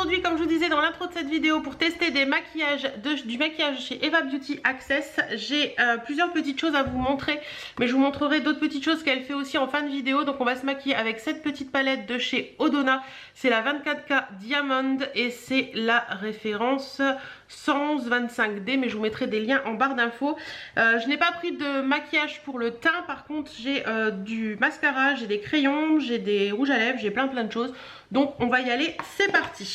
aujourd'hui, comme je vous disais dans l'intro de cette vidéo, pour tester des maquillages du maquillage chez Eva Beauty Access. J'ai plusieurs petites choses à vous montrer, mais je vous montrerai d'autres petites choses qu'elle fait aussi en fin de vidéo. Donc on va se maquiller avec cette petite palette de chez Odona. C'est la 24K Diamond et c'est la référence 111-25D, mais je vous mettrai des liens en barre d'infos. Je n'ai pas pris de maquillage pour le teint, par contre j'ai du mascara, j'ai des crayons, j'ai des rouges à lèvres, j'ai plein de choses. Donc on va y aller, c'est parti.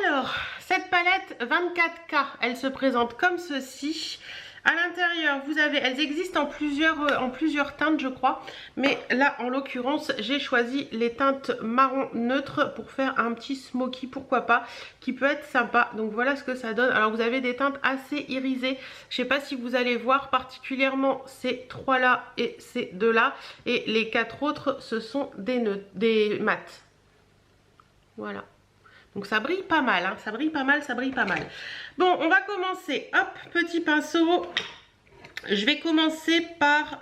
Alors, cette palette 24K, elle se présente comme ceci. À l'intérieur, vous avez, elles existent en plusieurs teintes, je crois. Mais là, en l'occurrence, j'ai choisi les teintes marron neutre pour faire un petit smoky, pourquoi pas, qui peut être sympa. Donc voilà ce que ça donne. Alors vous avez des teintes assez irisées. Je sais pas si vous allez voir particulièrement ces trois là et ces deux là. Et les quatre autres, ce sont des mats. Voilà. Donc ça brille pas mal, hein. Ça brille pas mal, ça brille pas mal. Bon, on va commencer. Hop, petit pinceau. Je vais commencer par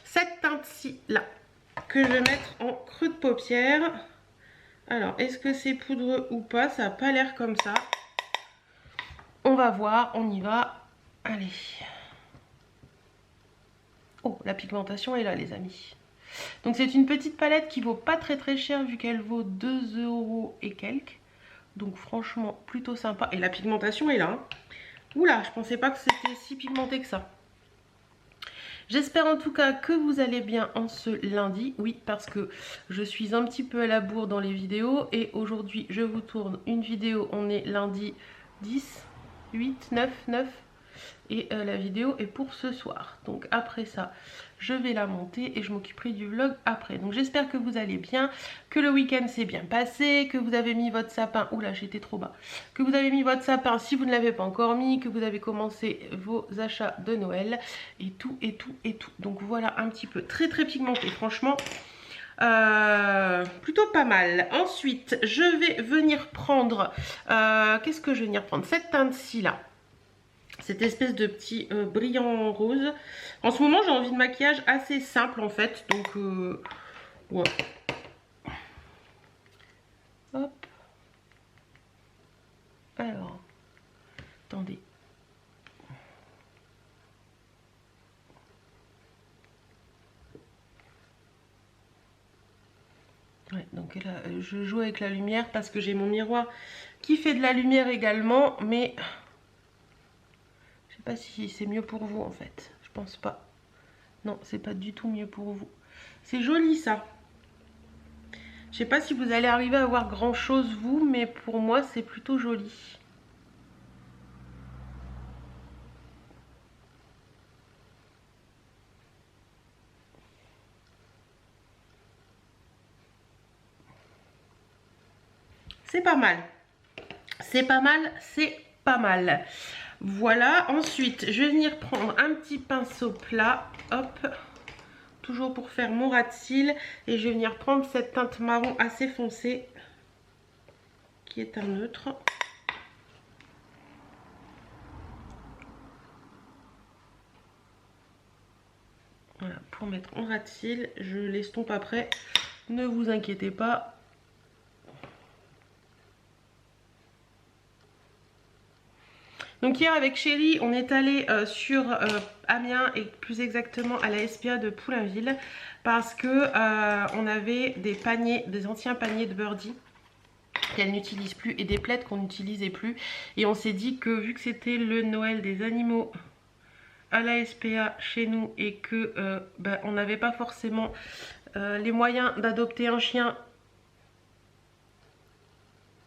cette teinte-ci, là, que je vais mettre en creux de paupière. Alors, est-ce que c'est poudreux ou pas? Ça n'a pas l'air comme ça. On va voir, on y va. Allez. Oh, la pigmentation est là, les amis. Donc c'est une petite palette qui vaut pas très cher vu qu'elle vaut 2 € et quelques. Donc franchement plutôt sympa. Et la pigmentation est là. Hein. Oula, je pensais pas que c'était si pigmenté que ça. J'espère en tout cas que vous allez bien en ce lundi. Oui, parce que je suis un petit peu à la bourre dans les vidéos. Et aujourd'hui je vous tourne une vidéo. On est lundi 10, 8, 9. Et la vidéo est pour ce soir. Donc après ça, je vais la monter et je m'occuperai du vlog après. Donc j'espère que vous allez bien, que le week-end s'est bien passé, que vous avez mis votre sapin. Oula, j'étais trop bas. Que vous avez mis votre sapin si vous ne l'avez pas encore mis, que vous avez commencé vos achats de Noël et tout. Donc voilà un petit peu très pigmenté, franchement. Plutôt pas mal. Ensuite, je vais venir prendre... qu'est-ce que je vais venir prendre? Cette teinte-ci là. Cette espèce de petit brillant rose. En ce moment, j'ai envie de maquillage assez simple en fait. Donc, ouais. Hop. Alors, attendez. Ouais, donc là, je joue avec la lumière parce que j'ai mon miroir qui fait de la lumière également. Mais je sais pas si c'est mieux pour vous en fait. Je pense pas. Non, c'est pas du tout mieux pour vous. C'est joli ça. Je sais pas si vous allez arriver à voir grand chose vous, mais pour moi c'est plutôt joli. C'est pas mal. C'est pas mal, c'est pas mal. Voilà, ensuite je vais venir prendre un petit pinceau plat. Hop. Toujours pour faire mon ras de cils. Et je vais venir prendre cette teinte marron assez foncée. Qui est un neutre. Voilà, pour mettre en ras de cils. Je l'estompe après. Ne vous inquiétez pas. Donc hier avec Chérie, on est allé sur Amiens et plus exactement à la SPA de Poulainville parce que on avait des paniers, des anciens paniers de Birdie qu'elle n'utilise plus et des plaids qu'on n'utilisait plus. Et on s'est dit que vu que c'était le Noël des animaux à la SPA chez nous et que on n'avait pas forcément les moyens d'adopter un chien,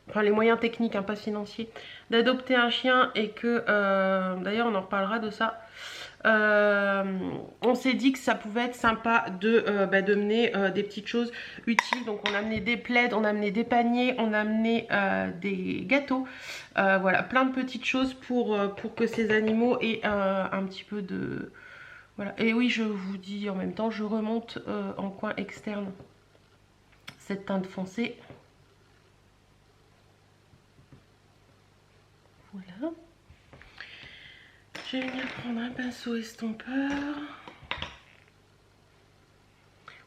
enfin les moyens techniques, hein, pas financiers, d'adopter un chien et que, d'ailleurs on en reparlera de ça, on s'est dit que ça pouvait être sympa de mener des petites choses utiles. Donc on a amené des plaids, on a amené des paniers, on a amené des gâteaux, voilà, plein de petites choses pour que ces animaux aient un petit peu de... Voilà. Et oui, je vous dis en même temps, je remonte en coin externe cette teinte foncée. Voilà. Je vais venir prendre un pinceau estompeur.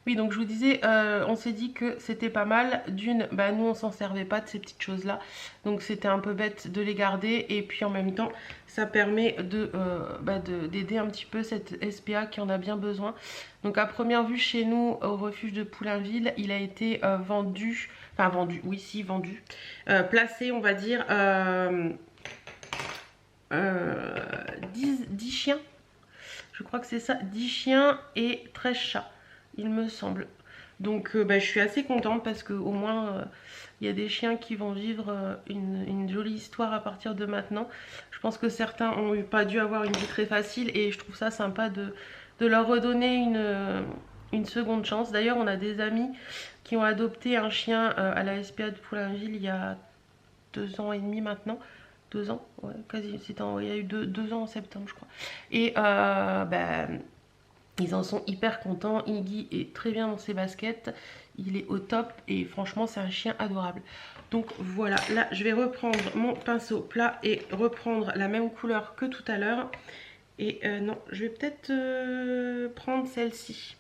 Oui, donc je vous disais, on s'est dit que c'était pas mal. D'une, bah nous on s'en servait pas de ces petites choses là, donc c'était un peu bête de les garder. Et puis en même temps, ça permet d'aider un petit peu cette SPA qui en a bien besoin. Donc à première vue, chez nous, au refuge de Poulainville, il a été vendu, enfin vendu, oui si vendu, placé on va dire 10 chiens. Je crois que c'est ça, 10 chiens et 13 chats, il me semble. Donc je suis assez contente parce qu'au moins il y a des chiens qui vont vivre une jolie histoire à partir de maintenant. Je pense que certains ont pas dû avoir une vie très facile et je trouve ça sympa de leur redonner une seconde chance. D'ailleurs on a des amis qui ont adopté un chien à la SPA de Poulainville il y a 2 ans et demi maintenant. 2 ans, ouais, quasi, il y a eu deux ans en septembre je crois. Et ils en sont hyper contents. Iggy est très bien dans ses baskets, il est au top et franchement c'est un chien adorable. Donc voilà, là je vais reprendre mon pinceau plat et reprendre la même couleur que tout à l'heure. Et non, je vais peut-être prendre celle-ci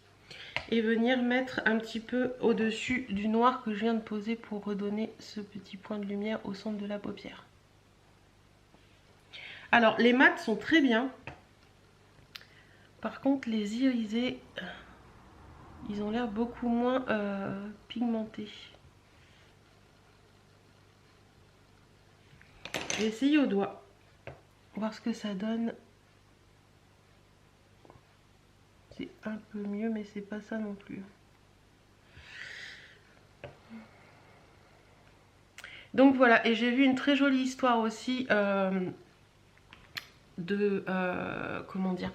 et venir mettre un petit peu au-dessus du noir que je viens de poser pour redonner ce petit point de lumière au centre de la paupière. Alors les mats sont très bien. Par contre les irisés, ils ont l'air beaucoup moins pigmentés. Je vais essayer au doigt, voir ce que ça donne. C'est un peu mieux mais c'est pas ça non plus. Donc voilà, et j'ai vu une très jolie histoire aussi comment dire,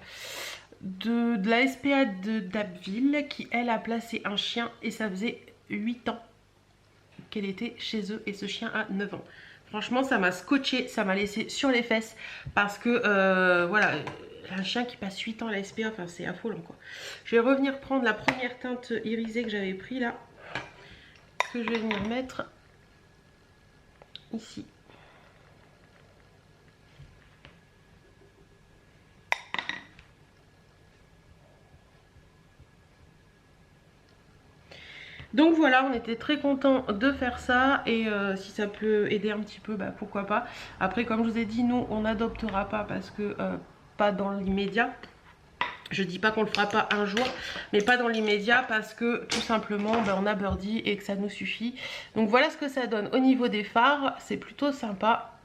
de la SPA d'Abbeville qui elle a placé un chien et ça faisait 8 ans qu'elle était chez eux et ce chien a 9 ans. Franchement ça m'a scotché, ça m'a laissé sur les fesses parce que voilà, un chien qui passe 8 ans à la SPA, enfin c'est affolant quoi. Je vais revenir prendre la première teinte irisée que j'avais pris là, que je vais venir mettre ici. Donc voilà, on était très contents de faire ça et si ça peut aider un petit peu, bah pourquoi pas. Après comme je vous ai dit, nous on n'adoptera pas parce que pas dans l'immédiat. Je dis pas qu'on le fera pas un jour, mais pas dans l'immédiat parce que tout simplement bah, on a Birdie et que ça nous suffit. Donc voilà ce que ça donne au niveau des fards, c'est plutôt sympa.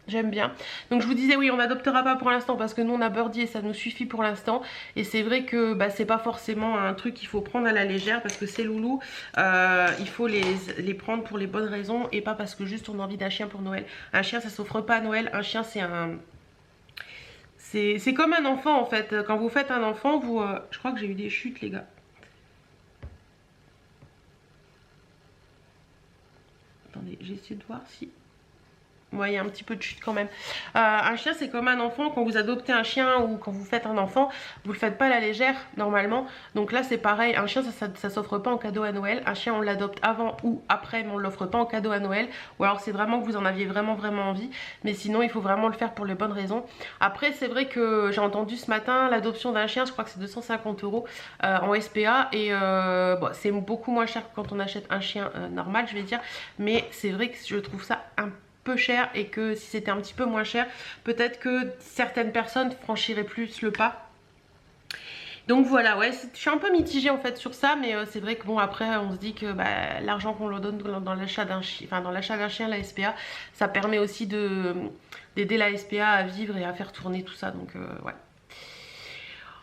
J'aime bien. Donc je vous disais oui on n'adoptera pas pour l'instant parce que nous on a Birdie et ça nous suffit pour l'instant. Et c'est vrai que bah, c'est pas forcément un truc qu'il faut prendre à la légère parce que ces loulous il faut les prendre pour les bonnes raisons et pas parce que juste on a envie d'un chien pour Noël. Un chien ça s'offre pas à Noël, un chien c'est un... C'est comme un enfant en fait. Quand vous faites un enfant vous... Je crois que j'ai eu des chutes les gars. Attendez j'essaie de voir si... Ouais, il y a un petit peu de chute quand même. Un chien, c'est comme un enfant. Quand vous adoptez un chien ou quand vous faites un enfant, vous le faites pas à la légère, normalement. Donc là, c'est pareil. Un chien, ça s'offre pas en cadeau à Noël. Un chien, on l'adopte avant ou après, mais on l'offre pas en cadeau à Noël. Ou alors, c'est vraiment que vous en aviez vraiment envie. Mais sinon, il faut vraiment le faire pour les bonnes raisons. Après, c'est vrai que j'ai entendu ce matin l'adoption d'un chien, je crois que c'est 250 € en SPA. Et bon, c'est beaucoup moins cher que quand on achète un chien normal, je vais dire. Mais c'est vrai que je trouve ça un peu cher et que si c'était un petit peu moins cher, peut-être que certaines personnes franchiraient plus le pas. Donc voilà, ouais, je suis un peu mitigée en fait sur ça, mais c'est vrai que bon après on se dit que bah, l'argent qu'on leur donne dans l'achat d'un chien, enfin dans l'achat d'un chien, la SPA, ça permet aussi d'aider la SPA à vivre et à faire tourner tout ça, donc ouais.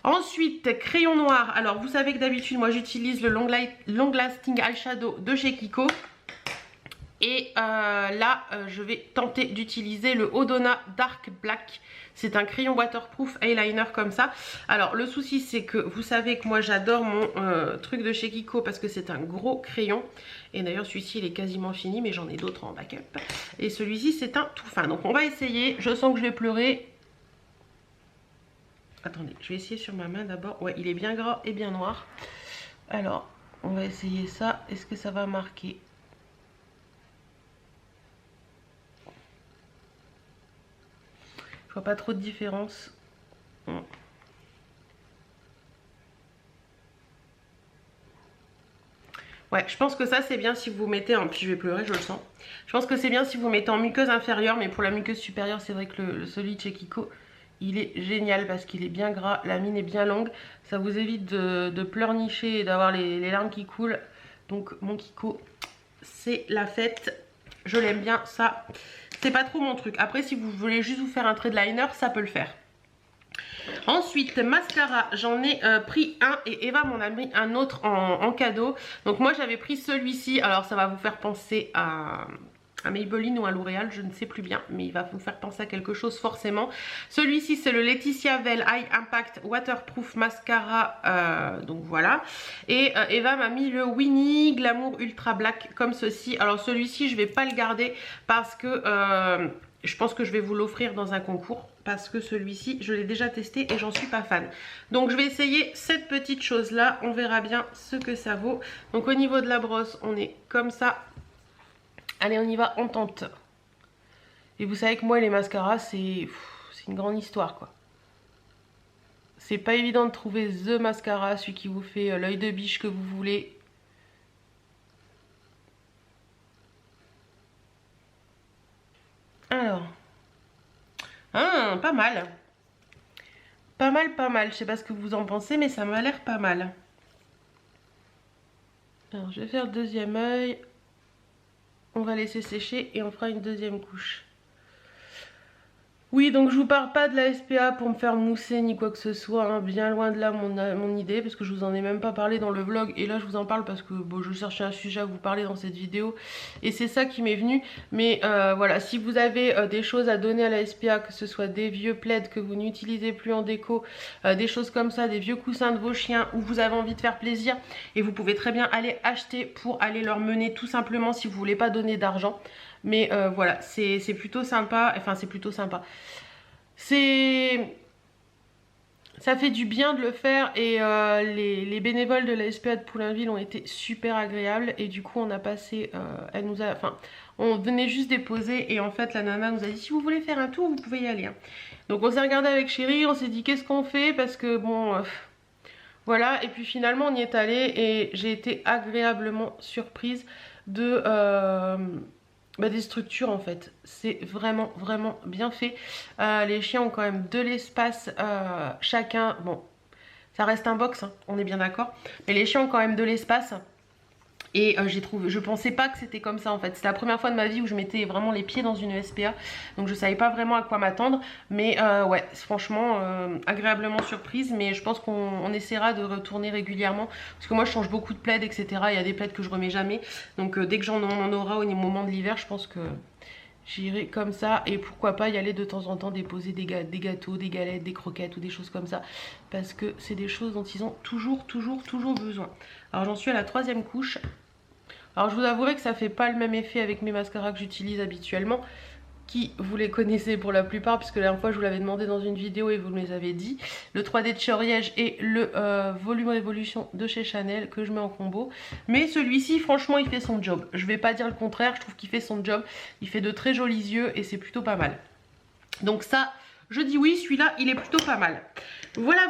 Ensuite, crayon noir. Alors vous savez que d'habitude moi j'utilise le Long Lasting Eyeshadow de chez Kiko. Et là, je vais tenter d'utiliser le Odona Dark Black. C'est un crayon waterproof eyeliner comme ça. Alors, le souci, c'est que vous savez que moi, j'adore mon truc de chez Kiko parce que c'est un gros crayon. Et d'ailleurs, celui-ci, il est quasiment fini, mais j'en ai d'autres en backup. Et celui-ci, c'est un tout fin. Donc, on va essayer. Je sens que je vais pleurer. Attendez, je vais essayer sur ma main d'abord. Ouais, il est bien gras et bien noir. Alors, on va essayer ça. Est-ce que ça va marquer ? Je vois pas trop de différence. Ouais, je pense que ça c'est bien si vous mettez en... Puis je vais pleurer, je le sens. Je pense que c'est bien si vous mettez en muqueuse inférieure, mais pour la muqueuse supérieure, c'est vrai que celui de chez Kiko, il est génial parce qu'il est bien gras, la mine est bien longue. Ça vous évite de pleurnicher et d'avoir les larmes qui coulent. Donc mon Kiko, c'est la fête. Je l'aime bien, ça. C'est pas trop mon truc. Après, si vous voulez juste vous faire un trait de liner, ça peut le faire. Ensuite, mascara, j'en ai pris un et Eva m'en a mis un autre en cadeau. Donc moi j'avais pris celui-ci, alors ça va vous faire penser à Maybelline ou à L'Oréal, je ne sais plus bien, mais il va vous faire penser à quelque chose forcément. Celui-ci c'est le Laetitia Veil Eye Impact Waterproof Mascara, donc voilà. Et Eva m'a mis le Winnie Glamour Ultra Black comme ceci. Alors celui-ci je vais pas le garder parce que je pense que je vais vous l'offrir dans un concours. Parce que celui-ci je l'ai déjà testé et j'en suis pas fan. Donc je vais essayer cette petite chose là, on verra bien ce que ça vaut. Donc au niveau de la brosse on est comme ça. Allez, on y va, on tente. Et vous savez que moi, les mascaras, c'est une grande histoire, quoi. C'est pas évident de trouver the mascara, celui qui vous fait l'œil de biche que vous voulez. Alors. Ah, pas mal. Pas mal, pas mal. Je sais pas ce que vous en pensez, mais ça m'a l'air pas mal. Alors, je vais faire le deuxième œil. On va laisser sécher et on fera une deuxième couche. Oui, donc je vous parle pas de la SPA pour me faire mousser ni quoi que ce soit, hein. Bien loin de là mon idée, parce que je vous en ai même pas parlé dans le vlog. Et là je vous en parle parce que bon, je cherchais un sujet à vous parler dans cette vidéo. Et c'est ça qui m'est venu. Mais voilà, si vous avez des choses à donner à la SPA, que ce soit des vieux plaids que vous n'utilisez plus en déco, des choses comme ça, des vieux coussins de vos chiens, où vous avez envie de faire plaisir, et vous pouvez très bien aller acheter pour aller leur mener tout simplement si vous voulez pas donner d'argent. Mais voilà, c'est plutôt sympa, enfin c'est plutôt sympa. Ça fait du bien de le faire et les bénévoles de la SPA de Poulainville ont été super agréables et du coup on a passé, on venait juste déposer et en fait la nana nous a dit si vous voulez faire un tour vous pouvez y aller. Hein. Donc on s'est regardé avec Chérie, on s'est dit qu'est-ce qu'on fait parce que bon... voilà, et puis finalement on y est allé et j'ai été agréablement surprise de... des structures en fait, c'est vraiment bien fait. Les chiens ont quand même de l'espace chacun, bon ça reste un box hein, on est bien d'accord, mais les chiens ont quand même de l'espace. Et je pensais pas que c'était comme ça en fait. C'est la première fois de ma vie où je mettais vraiment les pieds dans une SPA. Donc je savais pas vraiment à quoi m'attendre. Mais ouais, franchement, agréablement surprise. Mais je pense qu'on essaiera de retourner régulièrement. Parce que moi je change beaucoup de plaids, etc. Il y a des plaids que je remets jamais. Donc dès que j'en aurai au moment de l'hiver, je pense que j'irai comme ça. Et pourquoi pas y aller de temps en temps déposer des gâteaux, des galettes, des croquettes ou des choses comme ça. Parce que c'est des choses dont ils ont toujours besoin. Alors j'en suis à la 3e couche. Alors je vous avouerai que ça fait pas le même effet avec mes mascaras que j'utilise habituellement. Qui vous les connaissez pour la plupart, puisque la dernière fois je vous l'avais demandé dans une vidéo et vous me les avez dit. Le 3D de chez Oriège et le Volume Révolution de chez Chanel que je mets en combo. Mais celui-ci franchement il fait son job. Je vais pas dire le contraire, je trouve qu'il fait son job. Il fait de très jolis yeux et c'est plutôt pas mal. Donc ça, je dis oui, celui-là il est plutôt pas mal. Voilà.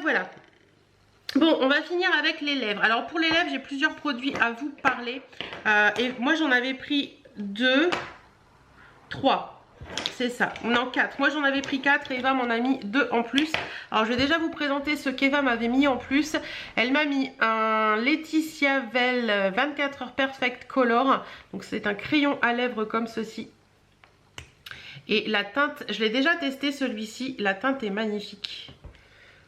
Bon, on va finir avec les lèvres. Alors pour les lèvres, j'ai plusieurs produits à vous parler. Et moi j'en avais pris 2, 3. C'est ça, non 4. Moi j'en avais pris 4 et Eva m'en a mis 2 en plus. Alors je vais déjà vous présenter ce qu'Eva m'avait mis en plus. Elle m'a mis un Laetitia Veil 24 heures Perfect Color. Donc c'est un crayon à lèvres comme ceci. Et la teinte, je l'ai déjà testé celui-ci. La teinte est magnifique.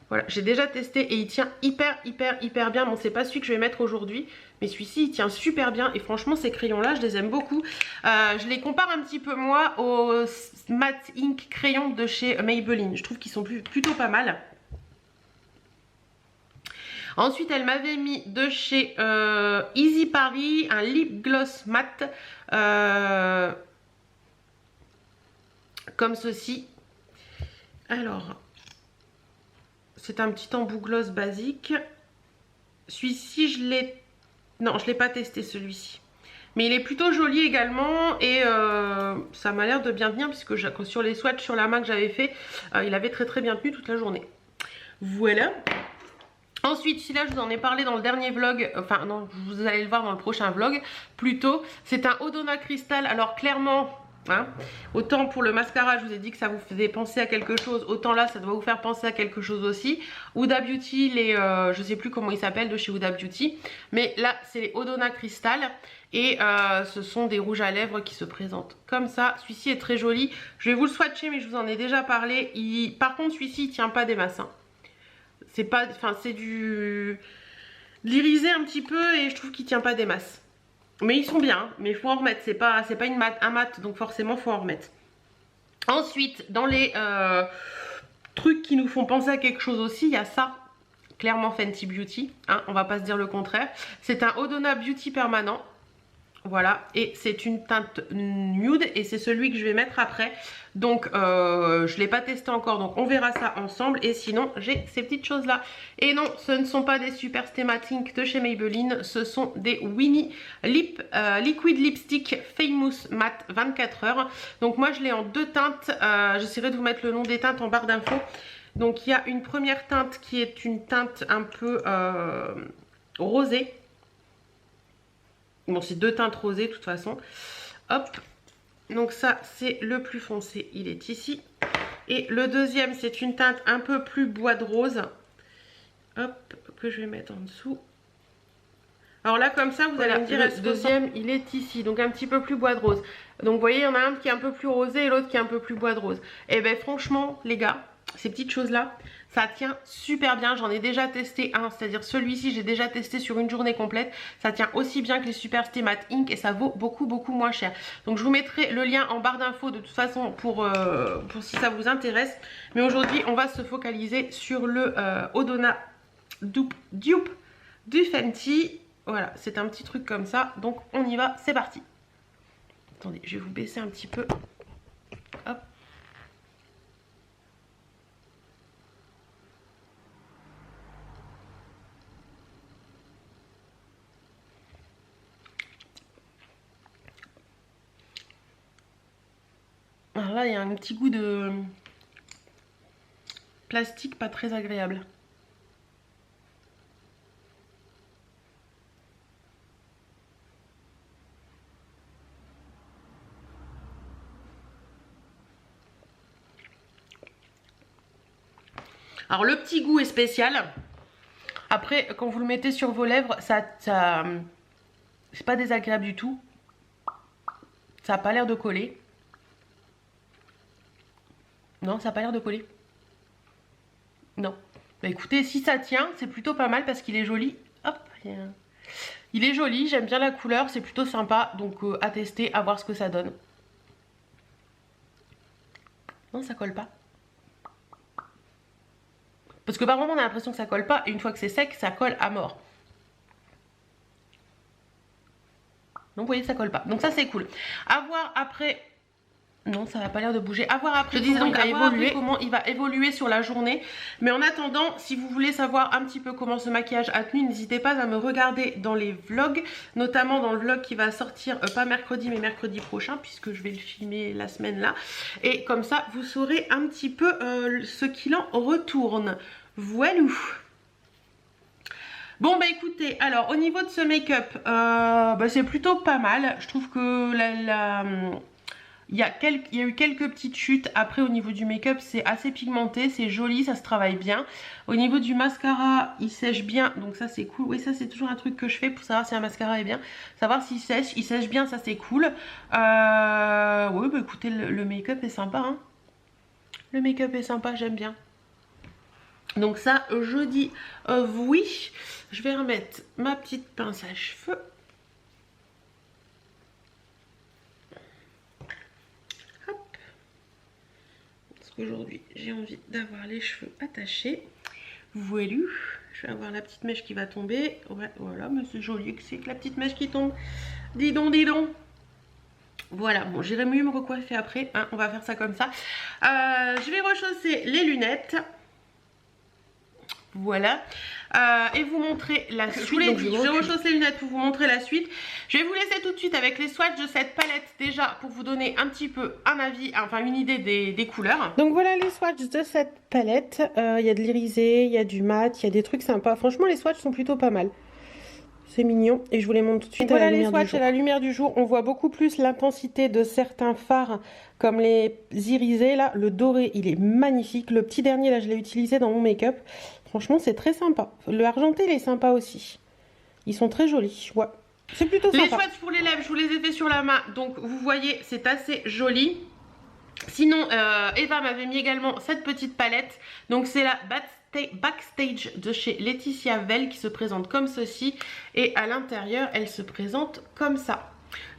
Voilà, j'ai déjà testé et il tient hyper bien. Bon, c'est pas celui que je vais mettre aujourd'hui, mais celui-ci il tient super bien. Et franchement, ces crayons-là, je les aime beaucoup. Je les compare un petit peu moi aux Matte Ink crayons de chez Maybelline. Je trouve qu'ils sont plutôt pas mal. Ensuite, elle m'avait mis de chez Easy Paris un lip gloss matte comme ceci. Alors... c'est un petit embout gloss basique. Celui-ci, je l'ai... non, je ne l'ai pas testé celui-ci. Mais il est plutôt joli également. Et ça m'a l'air de bien tenir. Puisque sur les swatchs sur la main que j'avais fait, il avait très bien tenu toute la journée. Voilà. Ensuite, Ensuite, celui-là, je vous en ai parlé dans le dernier vlog, enfin non, vous allez le voir dans le prochain vlog, plutôt. C'est un Odona Crystal, alors clairement... Hein, autant pour le mascara je vous ai dit que ça vous faisait penser à quelque chose, autant là ça doit vous faire penser à quelque chose aussi. Huda Beauty, les je sais plus comment ils s'appellent de chez Huda Beauty, mais là c'est les Odona Crystal et ce sont des rouges à lèvres qui se présentent comme ça. Celui-ci est très joli, je vais vous le swatcher mais je vous en ai déjà parlé. Par contre celui-ci il tient pas des masses, hein. C'est pas, enfin c'est du l'irisé un petit peu et je trouve qu'il tient pas des masses. Mais ils sont bien, mais il faut en remettre, c'est pas un mat, donc forcément faut en remettre. Ensuite, dans les trucs qui nous font penser à quelque chose aussi, il y a ça, clairement Fenty Beauty, hein, on va pas se dire le contraire. C'est un Odona Beauty permanent, voilà, et c'est une teinte nude et c'est celui que je vais mettre après. Donc je l'ai pas testé encore, donc on verra ça ensemble. Et sinon j'ai ces petites choses là. Et non, ce ne sont pas des Super Stematic de chez Maybelline, ce sont des Winnie Liquid Lipstick Famous Matte 24 heures. Donc moi je l'ai en deux teintes, j'essaierai de vous mettre le nom des teintes en barre d'infos. Donc il y a une première teinte qui est une teinte un peu rosée. Bon, c'est deux teintes rosées de toute façon. Hop. Donc ça, c'est le plus foncé. Il est ici. Et le deuxième, c'est une teinte un peu plus bois de rose. Hop, que je vais mettre en dessous. Alors là, comme ça, vous allez me dire, le deuxième, il est ici. Donc un petit peu plus bois de rose. Donc vous voyez, il y en a un qui est un peu plus rosé et l'autre qui est un peu plus bois de rose. Et bien franchement, les gars, ces petites choses-là, ça tient super bien. J'en ai déjà testé un, c'est-à-dire celui-ci, j'ai déjà testé sur une journée complète. Ça tient aussi bien que les Super Stay Matte Ink et ça vaut beaucoup moins cher. Donc je vous mettrai le lien en barre d'infos de toute façon pour si ça vous intéresse. Mais aujourd'hui, on va se focaliser sur le Odona Dupe du Fenty. Voilà, c'est un petit truc comme ça. Donc on y va, c'est parti. Attendez, je vais vous baisser un petit peu. Hop. Alors là, il y a un petit goût de plastique pas très agréable. Alors le petit goût est spécial. Après, quand vous le mettez sur vos lèvres, ça c'est pas désagréable du tout. Ça n'a pas l'air de coller. Non, ça n'a pas l'air de coller. Non. Bah écoutez, si ça tient, c'est plutôt pas mal parce qu'il est joli. Hop, il est joli, j'aime bien la couleur, c'est plutôt sympa. Donc à tester, à voir ce que ça donne. Non, ça colle pas. Parce que par moment on a l'impression que ça colle pas et une fois que c'est sec, ça colle à mort. Donc vous voyez, ça colle pas. Donc ça c'est cool. À voir après. Non, ça n'a pas l'air de bouger. À voir après, je disais donc comment il va évoluer sur la journée. Mais en attendant, si vous voulez savoir un petit peu comment ce maquillage a tenu, n'hésitez pas à me regarder dans les vlogs. Notamment dans le vlog qui va sortir, pas mercredi mais mercredi prochain, puisque je vais le filmer la semaine là. Et comme ça, vous saurez un petit peu ce qu'il en retourne. Voilà. Bon bah écoutez, alors au niveau de ce make-up, c'est plutôt pas mal. Je trouve que il y a eu quelques petites chutes. Après au niveau du make-up c'est assez pigmenté, c'est joli, ça se travaille bien. Au niveau du mascara il sèche bien, donc ça c'est cool. Oui, ça c'est toujours un truc que je fais pour savoir si un mascara est bien. Savoir s'il sèche, il sèche bien, ça c'est cool. Oui bah écoutez, le make-up est sympa, hein. Le make-up est sympa, j'aime bien. Donc ça je dis oui. Je vais remettre ma petite pince à cheveux. Aujourd'hui j'ai envie d'avoir les cheveux attachés. Voilà, je vais avoir la petite mèche qui va tomber. Ouais, voilà, mais c'est joli que c'est que la petite mèche qui tombe. Dis donc, dis donc. Voilà, bon, j'irai mieux me recoiffer après, hein, on va faire ça comme ça. Je vais rechausser les lunettes. Voilà. Et vous montrer la suite. Je rechausse les lunettes pour vous montrer la suite. Je vais vous laisser tout de suite avec les swatchs de cette palette déjà pour vous donner un petit peu un avis, enfin une idée des couleurs. Donc voilà les swatchs de cette palette. Il y a de l'irisé, il y a du mat, il y a des trucs sympas. Franchement les swatchs sont plutôt pas mal. C'est mignon et je vous les montre tout de suite. Voilà les swatchs à la lumière du jour. On voit beaucoup plus l'intensité de certains fards comme les irisés. Là, le doré, il est magnifique. Le petit dernier, là, je l'ai utilisé dans mon make-up. Franchement, c'est très sympa. Le argenté, il est sympa aussi. Ils sont très jolis. Ouais. C'est plutôt sympa. Les swatchs pour les lèvres, je vous les ai fait sur la main. Donc, vous voyez, c'est assez joli. Sinon, Eva m'avait mis également cette petite palette. Donc, c'est la Backstage de chez Laetitia Vell qui se présente comme ceci et à l'intérieur elle se présente comme ça.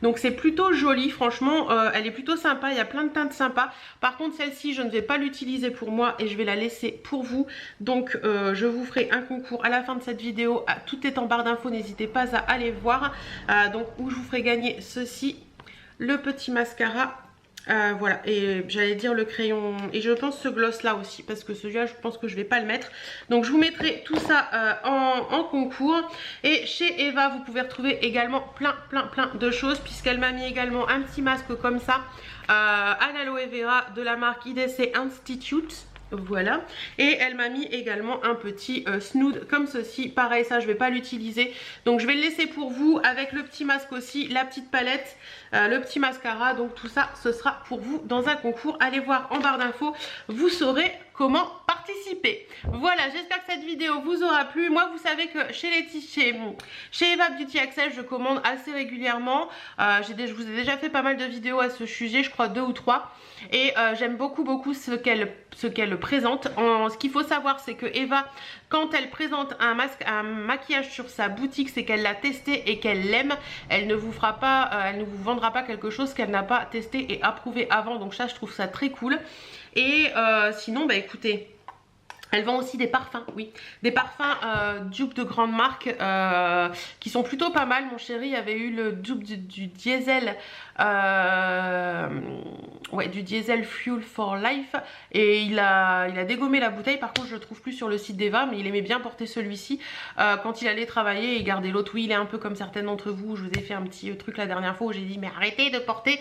Donc c'est plutôt joli, franchement elle est plutôt sympa, il y a plein de teintes sympas. Par contre celle-ci je ne vais pas l'utiliser pour moi et je vais la laisser pour vous. Donc je vous ferai un concours à la fin de cette vidéo, tout est en barre d'infos, n'hésitez pas à aller voir. Donc où je vous ferai gagner ceci, le petit mascara. Voilà, et j'allais dire le crayon, et je pense ce gloss là aussi, parce que celui-là je pense que je vais pas le mettre. Donc je vous mettrai tout ça en concours. Et chez Eva vous pouvez retrouver également plein de choses, puisqu'elle m'a mis également un petit masque comme ça, à l'aloe vera de la marque IDC Institute. Voilà, et elle m'a mis également un petit snood comme ceci, pareil ça je vais pas l'utiliser, donc je vais le laisser pour vous avec le petit masque aussi, la petite palette, le petit mascara, donc tout ça ce sera pour vous dans un concours. Allez voir en barre d'infos, vous saurez comment participer. Voilà, j'espère que cette vidéo vous aura plu. Moi vous savez que chez Eva Beauty Access je commande assez régulièrement, je vous ai déjà fait pas mal de vidéos à ce sujet, je crois 2 ou 3, et j'aime beaucoup ce qu'elle présente. Ce qu'il faut savoir c'est que Eva, quand elle présente un maquillage sur sa boutique, c'est qu'elle l'a testé et qu'elle l'aime. Elle ne vous fera pas, elle ne vous vendra pas quelque chose qu'elle n'a pas testé et approuvé avant, donc ça je trouve ça très cool. Et sinon bah écoutez, elle vend aussi des parfums, oui, des parfums dupes de grandes marques qui sont plutôt pas mal. Mon chéri avait eu le dupe du diesel, ouais, du diesel Fuel for Life, et il a dégommé la bouteille. Par contre je le trouve plus sur le site d'Eva, mais il aimait bien porter celui-ci quand il allait travailler et garder l'autre. Oui, il est un peu comme certaines d'entre vous. Je vous ai fait un petit truc la dernière fois où j'ai dit mais arrêtez de porter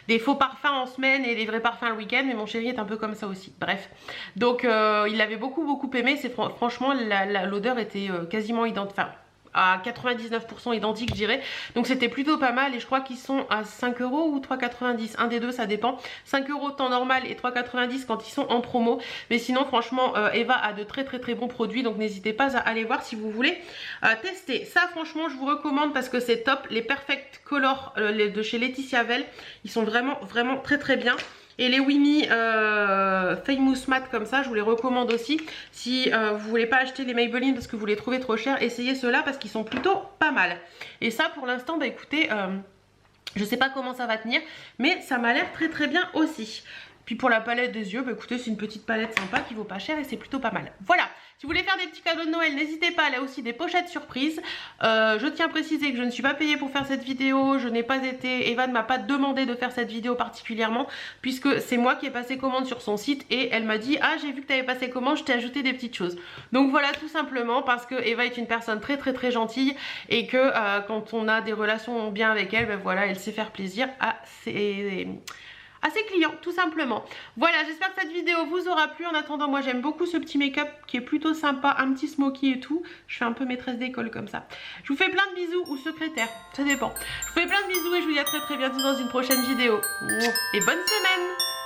des faux parfums en semaine et des vrais parfums le week-end. Mais mon chéri est un peu comme ça aussi, bref. Donc il l'avait beaucoup aimé. Franchement l'odeur était quasiment identique, enfin à 99% identique je dirais, donc c'était plutôt pas mal. Et je crois qu'ils sont à 5 € ou 3,90 €, un des deux, ça dépend. 5 € temps normal et 3,90 € quand ils sont en promo. Mais sinon franchement Eva a de très bons produits, donc n'hésitez pas à aller voir si vous voulez tester. Ça franchement je vous recommande parce que c'est top. Les Perfect Color de chez Laetitia Vell, ils sont vraiment très bien. Et les Wimi Famous Matte comme ça, je vous les recommande aussi. Si vous voulez pas acheter les Maybelline parce que vous les trouvez trop chers, essayez ceux-là parce qu'ils sont plutôt pas mal. Et ça pour l'instant, bah écoutez, je sais pas comment ça va tenir, mais ça m'a l'air très bien aussi. Puis pour la palette des yeux, bah écoutez, c'est une petite palette sympa qui vaut pas cher et c'est plutôt pas mal. Voilà, si vous voulez faire des petits cadeaux de Noël, n'hésitez pas, elle a aussi des pochettes surprises. Je tiens à préciser que je ne suis pas payée pour faire cette vidéo, je n'ai pas été, Eva ne m'a pas demandé de faire cette vidéo particulièrement, puisque c'est moi qui ai passé commande sur son site et elle m'a dit ah j'ai vu que tu avais passé commande, je t'ai ajouté des petites choses. Donc voilà, tout simplement parce que Eva est une personne très gentille et que quand on a des relations bien avec elle, ben voilà, elle sait faire plaisir à ses clients tout simplement. Voilà, j'espère que cette vidéo vous aura plu. En attendant, moi j'aime beaucoup ce petit make-up qui est plutôt sympa, un petit smoky et tout. Je fais un peu maîtresse d'école comme ça. Je vous fais plein de bisous ou secrétaire, ça dépend. Je vous fais plein de bisous et je vous dis à très bientôt dans une prochaine vidéo. Et bonne semaine.